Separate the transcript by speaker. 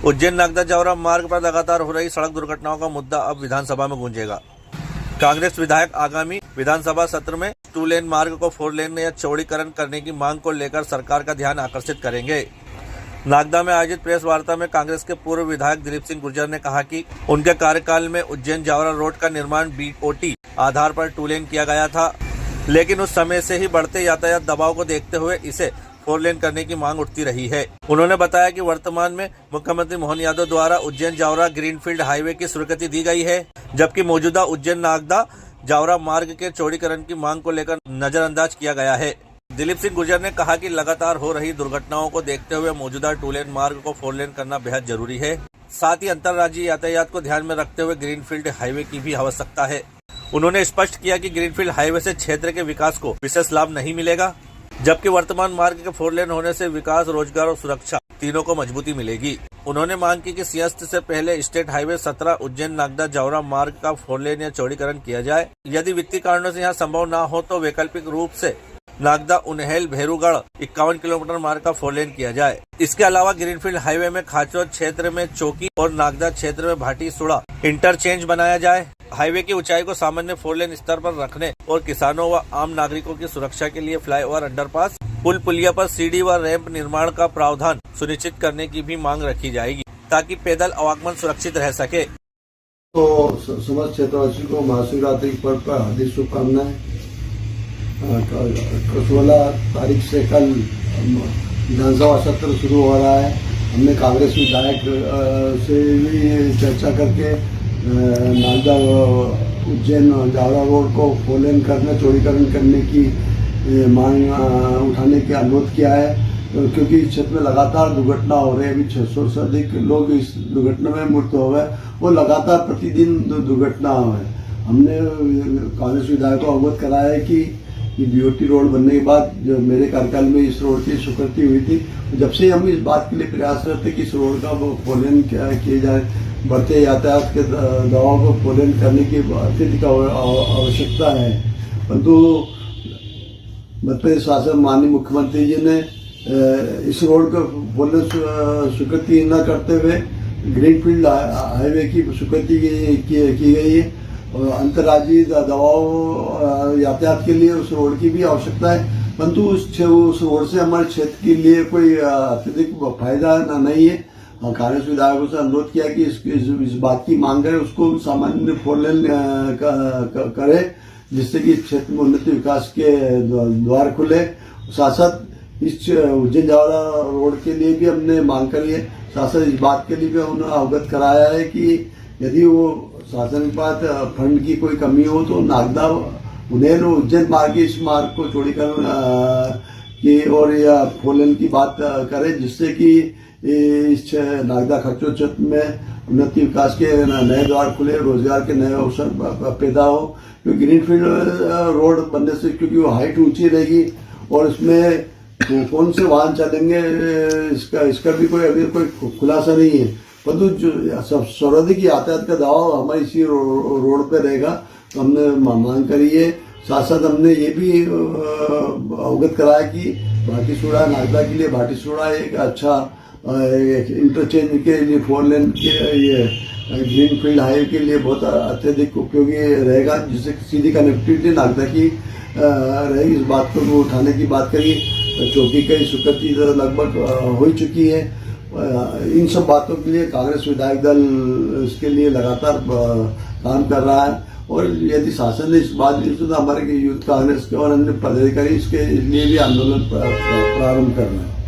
Speaker 1: उज्जैन नागदा जावरा मार्ग पर लगातार हो रही सड़क दुर्घटनाओं का मुद्दा अब विधानसभा में गूंजेगा। कांग्रेस विधायक आगामी विधानसभा सत्र में 2 लेन मार्ग को 4 लेन या चौड़ीकरण करने की मांग को लेकर सरकार का ध्यान आकर्षित करेंगे। नागदा में आयोजित प्रेस वार्ता में कांग्रेस के पूर्व विधायक दिलीप सिंह गुर्जर ने कहा कि उनके कार्यकाल में उज्जैन जावरा रोड का निर्माण BOT आधार पर 2 लेन किया गया था, लेकिन उस समय से ही बढ़ते यातायात दबाव को देखते हुए इसे 4 लेन करने की मांग उठती रही है। उन्होंने बताया कि वर्तमान में मुख्यमंत्री मोहन यादव द्वारा उज्जैन जावरा ग्रीनफील्ड हाईवे की स्वीकृति दी गई है, जबकि मौजूदा उज्जैन नागदा जावरा मार्ग के चौड़ीकरण की मांग को लेकर नजरअंदाज किया गया है। दिलीप सिंह गुर्जर ने कहा कि लगातार हो रही दुर्घटनाओं को देखते हुए मौजूदा 2 लेन मार्ग को 4 लेन करना बेहद जरूरी है। साथ ही अंतर्राज्यीय यातायात को ध्यान में रखते हुए ग्रीनफील्ड हाईवे की भी आवश्यकता है। उन्होंने स्पष्ट किया कि ग्रीनफील्ड हाईवे से क्षेत्र के विकास को विशेष लाभ नहीं मिलेगा, जबकि वर्तमान मार्ग के 4 लेन होने से विकास, रोजगार और सुरक्षा तीनों को मजबूती मिलेगी। उन्होंने मांग की कि सिंहस्थ से पहले स्टेट हाईवे 17 उज्जैन नागदा जावरा मार्ग का 4 लेन या चौड़ीकरण किया जाए। यदि वित्तीय कारणों से यहाँ संभव न हो तो वैकल्पिक रूप से नागदा उन्हेल भेरूगढ़ 51 किलोमीटर मार्ग का 4 लेन किया जाए। इसके अलावा ग्रीनफील्ड हाईवे में खाचौद क्षेत्र में चौकी और नागदा क्षेत्र में भाटी सुड़ा इंटरचेंज बनाया जाए। हाईवे की ऊंचाई को सामान्य 4 लेन स्तर पर रखने और किसानों व आम नागरिकों की सुरक्षा के लिए फ्लाईओवर, अंडरपास, पुल पुलिया पर सीढ़ी व रैंप निर्माण का प्रावधान सुनिश्चित करने की भी मांग रखी जाएगी, ताकि पैदल आवागमन सुरक्षित रह सके।
Speaker 2: तो समस्त क्षेत्रवासी को महाशिवरात्रि पर्व पर हार्दिक शुभकामनाएं। 16 तारीख से कल विधानसभा सत्र शुरू हो रहा है। हमने कांग्रेस विधायक से भी चर्चा करके नागदा उज्जैन जावरा रोड को 4 लेन करने, चौड़ीकरण करने की मांग उठाने का अनुरोध किया है, क्योंकि इस क्षेत्र में लगातार दुर्घटना हो रही है। अभी 600 से अधिक लोग इस दुर्घटना में मृत्यु हो गए और लगातार प्रतिदिन दुर्घटना हो है। हमने कांग्रेस विधायक को अवगत कराया है कि BOT रोड बनने के बाद जो मेरे कार्यकाल में इस रोड की स्वीकृति हुई थी, जब से हम इस बात के लिए प्रयास करते कि इस रोड का 4 लेन किया जाए। बढ़ते यातायात के दबाव को 4 लेन करने की अत्यधिक आवश्यकता है, परंतु मध्य प्रदेश शासन माननीय मुख्यमंत्री जी ने इस रोड को 4 लेन स्वीकृति न करते हुए ग्रीनफील्ड हाईवे की स्वीकृति की गई है। अंतर्राज्यीय दबाव यातायात के लिए उस रोड की भी आवश्यकता है, परंतु उस रोड से हमारे क्षेत्र के लिए कोई अत्यधिक फायदा नहीं है। कांग्रेस विधायकों से अनुरोध किया कि इस बात की मांग है, उसको सामान्य 4 लेन करे, जिससे कि क्षेत्र में उन्नति विकास के द्वार खुले। साथ साथ इस उज्जैन जावरा रोड के लिए भी हमने मांग करी है। साथ साथ इस बात के लिए भी उन्होंने अवगत कराया है कि यदि वो शासन के पास फंड की कोई कमी हो तो नागदा उन्हेल उज्जैन मार्ग इस मार्ग को चौड़ीकरण की और या 4 लेन की बात करें, जिससे कि इस नागदा खर्चो क्षेत्र में उन्नति विकास के नए द्वार खुले, रोजगार के नए अवसर पैदा हो। क्योंकि ग्रीनफील्ड रोड बनने से, क्योंकि वो हाइट ऊंची रहेगी और इसमें कौन से वाहन चलेंगे इसका भी अभी कोई खुलासा नहीं है, परंतु जो सर्वाधिक यातायात का दबाव हमारे इसी रोड पे रहेगा। तो हमने मांग करी है। साथ साथ हमने ये भी अवगत कराया कि भाटी सुड़ा नागदा के लिए भाटी सुड़ा एक अच्छा इंटरचेंज के लिए 4 लेन के ये ग्रीनफील्ड हाईवे के लिए बहुत अत्यधिक उपयोगी रहेगा, जिससे सीधी कनेक्टिविटी नागदा की रहेगी। इस बात को उठाने की बात करी। चौकी की स्वीकृति लगभग हो चुकी है। इन सब बातों के लिए कांग्रेस विधायक दल इसके लिए लगातार काम कर रहा है, और यदि शासन ने इस बात की तो हमारे यूथ कांग्रेस के और अन्य पदाधिकारी इसके लिए भी आंदोलन प्रारंभ कर रहे हैं।